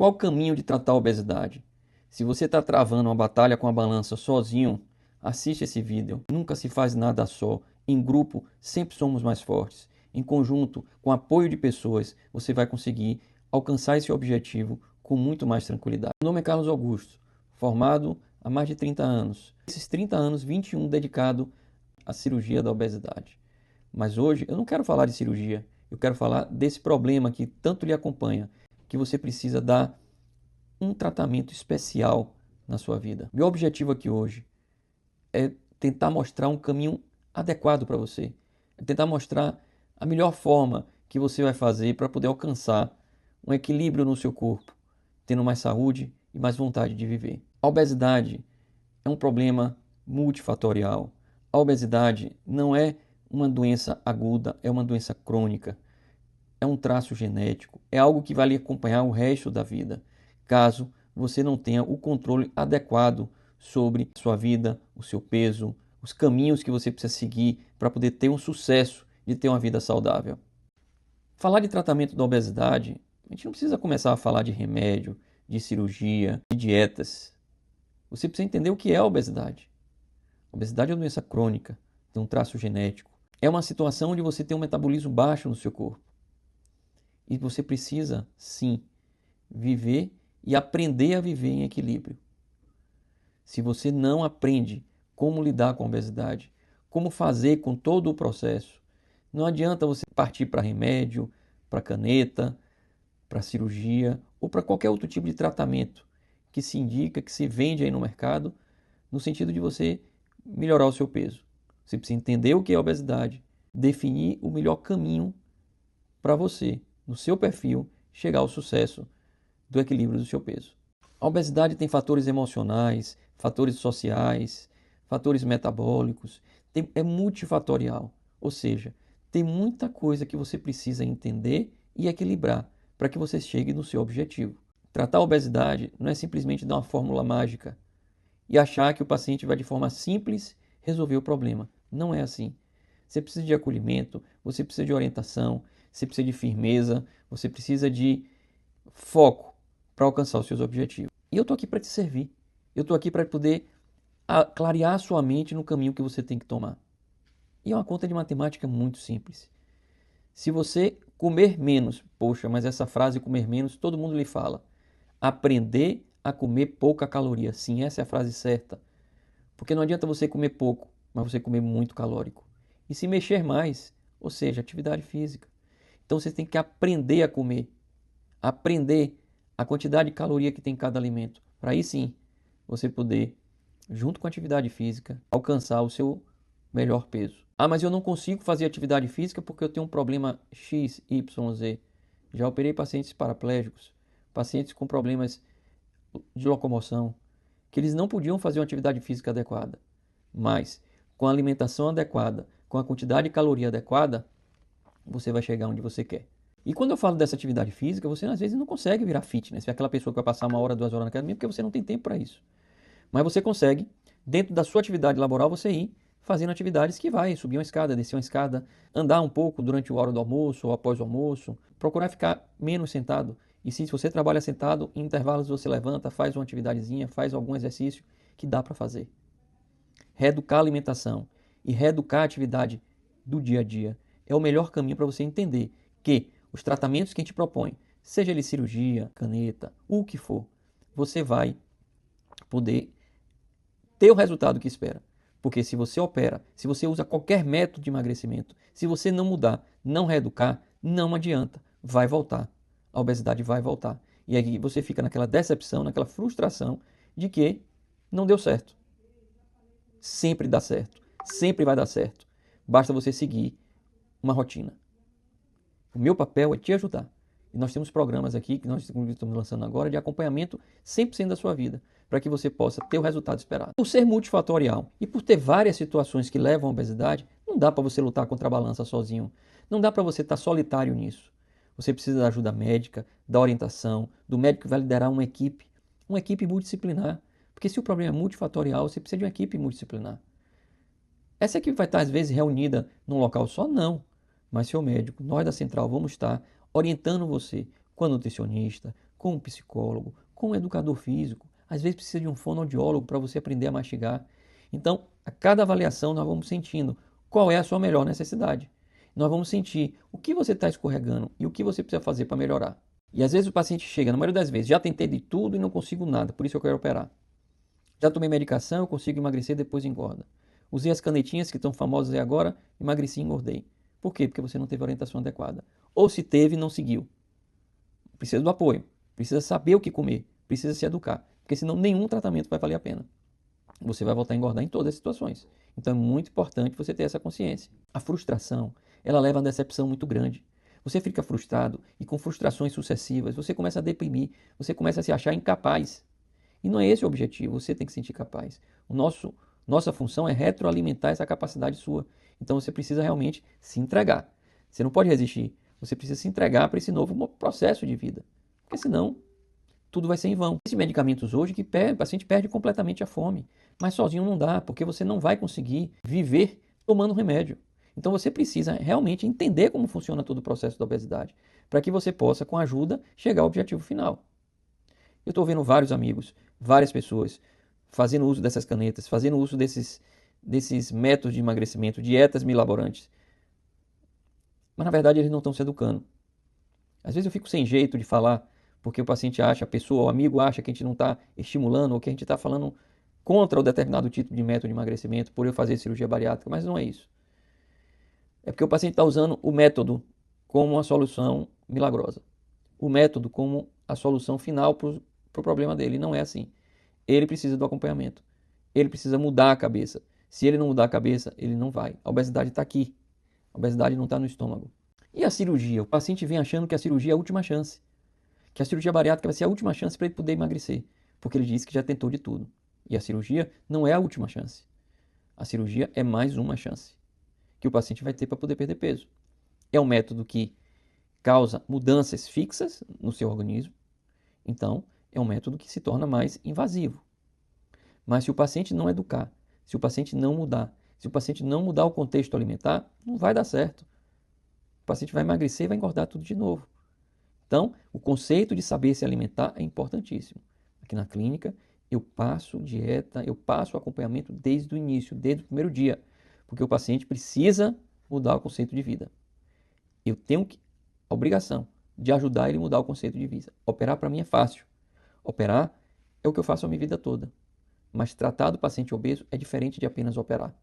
Qual o caminho de tratar a obesidade? Se você está travando uma batalha com a balança sozinho, assiste esse vídeo. Nunca se faz nada só. Em grupo, sempre somos mais fortes. Em conjunto, com apoio de pessoas, você vai conseguir alcançar esse objetivo com muito mais tranquilidade. Meu nome é Carlos Augusto, formado há mais de 30 anos. Esses 30 anos, 21 dedicado à cirurgia da obesidade. Mas hoje eu não quero falar de cirurgia, eu quero falar desse problema que tanto lhe acompanha, que você precisa dar um tratamento especial na sua vida. Meu objetivo aqui hoje é tentar mostrar um caminho adequado para você, é tentar mostrar a melhor forma que você vai fazer para poder alcançar um equilíbrio no seu corpo, tendo mais saúde e mais vontade de viver. A obesidade é um problema multifatorial. A obesidade não é uma doença aguda, é uma doença crônica. É um traço genético, é algo que vai lhe acompanhar o resto da vida, caso você não tenha o controle adequado sobre sua vida, o seu peso, os caminhos que você precisa seguir para poder ter um sucesso de ter uma vida saudável. Falar de tratamento da obesidade, a gente não precisa começar a falar de remédio, de cirurgia, de dietas. Você precisa entender o que é a obesidade. A obesidade é uma doença crônica, tem um traço genético. É uma situação onde você tem um metabolismo baixo no seu corpo. E você precisa, sim, viver e aprender a viver em equilíbrio. Se você não aprende como lidar com a obesidade, como fazer com todo o processo, não adianta você partir para remédio, para caneta, para cirurgia ou para qualquer outro tipo de tratamento que se indica, que se vende aí no mercado, no sentido de você melhorar o seu peso. Você precisa entender o que é a obesidade, definir o melhor caminho para você, no seu perfil, chegar ao sucesso do equilíbrio do seu peso. A obesidade tem fatores emocionais, fatores sociais, fatores metabólicos, é multifatorial, ou seja, tem muita coisa que você precisa entender e equilibrar para que você chegue no seu objetivo. Tratar a obesidade não é simplesmente dar uma fórmula mágica e achar que o paciente vai de forma simples resolver o problema. Não é assim. Você precisa de acolhimento, você precisa de orientação, você precisa de firmeza, você precisa de foco para alcançar os seus objetivos. E eu estou aqui para te servir. Eu estou aqui para poder clarear a sua mente no caminho que você tem que tomar. E é uma conta de matemática muito simples. Se você comer menos, poxa, mas essa frase comer menos, todo mundo lhe fala. Aprender a comer pouca caloria. Sim, essa é a frase certa. Porque não adianta você comer pouco, mas você comer muito calórico. E se mexer mais, ou seja, atividade física. Então você tem que aprender a comer. Aprender a quantidade de caloria que tem cada alimento. Para aí sim, você poder, junto com a atividade física, alcançar o seu melhor peso. Ah, mas eu não consigo fazer atividade física porque eu tenho um problema X, Y, Z. Já operei pacientes paraplégicos, pacientes com problemas de locomoção, que eles não podiam fazer uma atividade física adequada. Mas, com a alimentação adequada, com a quantidade de caloria adequada, você vai chegar onde você quer. E quando eu falo dessa atividade física, você às vezes não consegue virar fitness. É aquela pessoa que vai passar 1 hora, 2 horas na academia porque você não tem tempo para isso. Mas você consegue, dentro da sua atividade laboral, você ir fazendo atividades que vai subir uma escada, descer uma escada, andar um pouco durante a hora do almoço ou após o almoço, procurar ficar menos sentado. E se você trabalha sentado, em intervalos você levanta, faz uma atividadezinha, faz algum exercício que dá para fazer. Reeducar a alimentação e reeducar a atividade do dia a dia é o melhor caminho para você entender que os tratamentos que a gente propõe, seja ele cirurgia, caneta, o que for, você vai poder ter o resultado que espera. Porque se você opera, se você usa qualquer método de emagrecimento, se você não mudar, não reeducar, não adianta, vai voltar. A obesidade vai voltar. E aí você fica naquela decepção, naquela frustração de que não deu certo. Sempre dá certo, sempre vai dar certo. Basta você seguir uma rotina. O meu papel é te ajudar. E nós temos programas aqui, que nós estamos lançando agora, de acompanhamento 100% da sua vida, para que você possa ter o resultado esperado. Por ser multifatorial e por ter várias situações que levam à obesidade, não dá para você lutar contra a balança sozinho. Não dá para você estar solitário nisso. Você precisa da ajuda médica, da orientação, do médico que vai liderar uma equipe multidisciplinar. Porque se o problema é multifatorial, você precisa de uma equipe multidisciplinar. Essa equipe vai estar, às vezes, reunida num local só? Não. Mas seu médico, nós da Central vamos estar orientando você com a nutricionista, com um psicólogo, com um educador físico. Às vezes precisa de um fonoaudiólogo para você aprender a mastigar. Então, a cada avaliação nós vamos sentindo qual é a sua melhor necessidade. Nós vamos sentir o que você está escorregando e o que você precisa fazer para melhorar. E às vezes o paciente chega, na maioria das vezes, já tentei de tudo e não consigo nada, por isso eu quero operar. Já tomei medicação, eu consigo emagrecer, depois engorda. Usei as canetinhas que estão famosas aí agora, emagreci e engordei. Por quê? Porque você não teve orientação adequada. Ou se teve, não seguiu. Precisa do apoio, precisa saber o que comer, precisa se educar, porque senão nenhum tratamento vai valer a pena. Você vai voltar a engordar em todas as situações. Então é muito importante você ter essa consciência. A frustração, ela leva a uma decepção muito grande. Você fica frustrado e com frustrações sucessivas, você começa a deprimir, você começa a se achar incapaz. E não é esse o objetivo, você tem que se sentir capaz. Nossa função é retroalimentar essa capacidade sua. Então você precisa realmente se entregar. Você não pode resistir, você precisa se entregar para esse novo processo de vida. Porque senão tudo vai ser em vão. Existem medicamentos hoje que o paciente perde completamente a fome, mas sozinho não dá, porque você não vai conseguir viver tomando remédio. Então você precisa realmente entender como funciona todo o processo da obesidade, para que você possa, com ajuda, chegar ao objetivo final. Eu estou vendo vários amigos, várias pessoas fazendo uso dessas canetas, fazendo uso desses métodos de emagrecimento, dietas milaborantes. Mas na verdade eles não estão se educando. Às vezes eu fico sem jeito de falar, porque o paciente acha, a pessoa, o amigo acha que a gente não está estimulando ou que a gente está falando contra o determinado tipo de método de emagrecimento por eu fazer cirurgia bariátrica, mas não é isso. É porque o paciente está usando o método como uma solução milagrosa. O método como a solução final para o problema dele. Não é assim. Ele precisa do acompanhamento. Ele precisa mudar a cabeça. Se ele não mudar a cabeça, ele não vai. A obesidade está aqui. A obesidade não está no estômago. E a cirurgia? O paciente vem achando que a cirurgia é a última chance. Que a cirurgia bariátrica vai ser a última chance para ele poder emagrecer. Porque ele disse que já tentou de tudo. E a cirurgia não é a última chance. A cirurgia é mais uma chance que o paciente vai ter para poder perder peso. É um método que causa mudanças fixas no seu organismo. Então, é um método que se torna mais invasivo. Mas se o paciente não educar, se o paciente não mudar, se o paciente não mudar o contexto alimentar, não vai dar certo. O paciente vai emagrecer e vai engordar tudo de novo. Então, o conceito de saber se alimentar é importantíssimo. Aqui na clínica, eu passo dieta, eu passo acompanhamento desde o início, desde o primeiro dia, porque o paciente precisa mudar o conceito de vida. Eu tenho a obrigação de ajudar ele a mudar o conceito de vida. Operar para mim é fácil. Operar é o que eu faço a minha vida toda. Mas tratar do paciente obeso é diferente de apenas operar.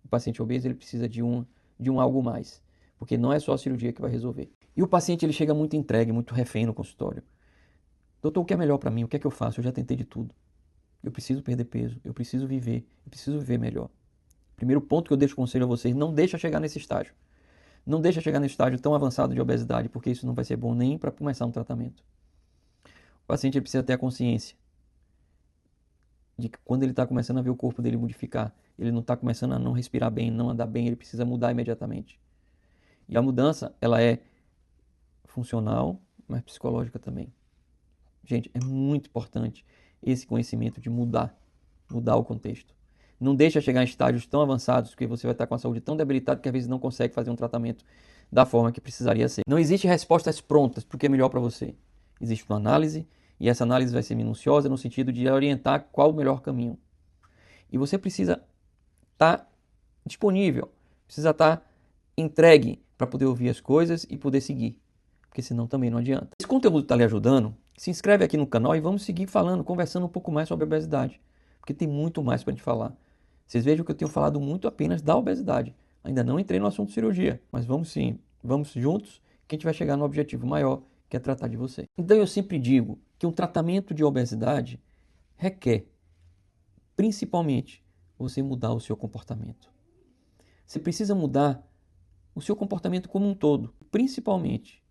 O paciente obeso ele precisa de um algo mais, porque não é só a cirurgia que vai resolver. E o paciente ele chega muito entregue, muito refém no consultório. Doutor, o que é melhor para mim? O que é que eu faço? Eu já tentei de tudo. Eu preciso perder peso, eu preciso viver melhor. Primeiro ponto que eu deixo conselho a vocês, não deixa chegar nesse estágio. Não deixa chegar nesse estágio tão avançado de obesidade, porque isso não vai ser bom nem para começar um tratamento. O paciente ele precisa ter a consciência de que quando ele está começando a ver o corpo dele modificar, ele não está começando a não respirar bem, não andar bem, ele precisa mudar imediatamente. E a mudança, ela é funcional, mas psicológica também. Gente, é muito importante esse conhecimento de mudar o contexto. Não deixa chegar em estágios tão avançados que você vai estar com a saúde tão debilitada que às vezes não consegue fazer um tratamento da forma que precisaria ser. Não existe respostas prontas para o que é melhor para você. Existe uma análise e essa análise vai ser minuciosa no sentido de orientar qual o melhor caminho. E você precisa estar disponível, precisa estar entregue para poder ouvir as coisas e poder seguir, porque senão também não adianta. Esse conteúdo está lhe ajudando? Se inscreve aqui no canal e vamos seguir falando, conversando um pouco mais sobre a obesidade, porque tem muito mais para a gente falar. Vocês vejam que eu tenho falado muito apenas da obesidade. Ainda não entrei no assunto cirurgia, mas vamos sim, vamos juntos que a gente vai chegar no objetivo maior, que é tratar de você. Então eu sempre digo que um tratamento de obesidade requer, principalmente, você mudar o seu comportamento. Você precisa mudar o seu comportamento como um todo, principalmente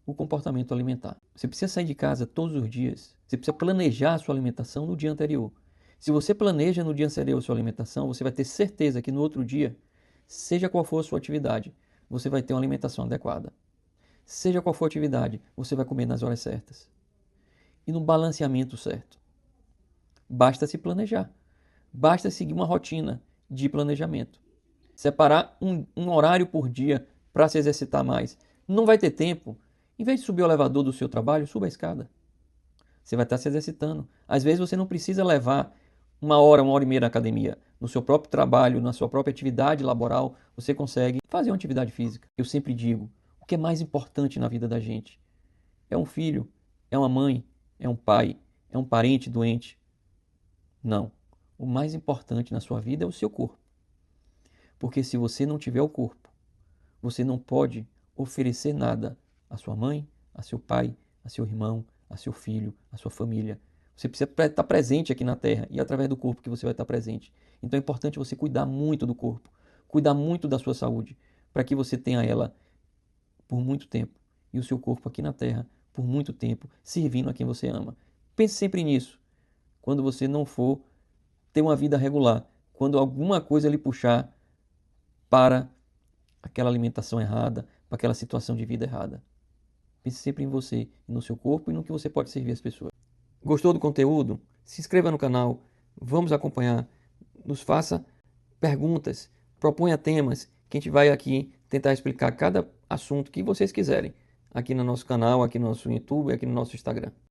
o comportamento alimentar. Você precisa sair de casa todos os dias, você precisa planejar a sua alimentação no dia anterior. Se você planeja no dia anterior a sua alimentação, você vai ter certeza que no outro dia, seja qual for a sua atividade, você vai ter uma alimentação adequada. Seja qual for a atividade, você vai comer nas horas certas. E no balanceamento certo. Basta se planejar. Basta seguir uma rotina de planejamento. Separar um horário por dia para se exercitar mais. Não vai ter tempo. Em vez de subir o elevador do seu trabalho, suba a escada. Você vai estar se exercitando. Às vezes você não precisa levar uma hora e meia na academia. No seu próprio trabalho, na sua própria atividade laboral, você consegue fazer uma atividade física. Eu sempre digo, o que é mais importante na vida da gente? É um filho? É uma mãe? É um pai? É um parente doente? Não. O mais importante na sua vida é o seu corpo. Porque se você não tiver o corpo, você não pode oferecer nada à sua mãe, a seu pai, a seu irmão, a seu filho, a sua família. Você precisa estar presente aqui na Terra e através do corpo que você vai estar presente. Então é importante você cuidar muito do corpo, cuidar muito da sua saúde, para que você tenha ela por muito tempo e o seu corpo aqui na Terra por muito tempo, servindo a quem você ama. Pense sempre nisso, quando você não for ter uma vida regular, quando alguma coisa lhe puxar para aquela alimentação errada, para aquela situação de vida errada. Pense sempre em você, no seu corpo e no que você pode servir as pessoas. Gostou do conteúdo? Se inscreva no canal, vamos acompanhar, nos faça perguntas, proponha temas que a gente vai aqui tentar explicar cada assunto que vocês quiserem aqui no nosso canal, aqui no nosso YouTube, aqui no nosso Instagram.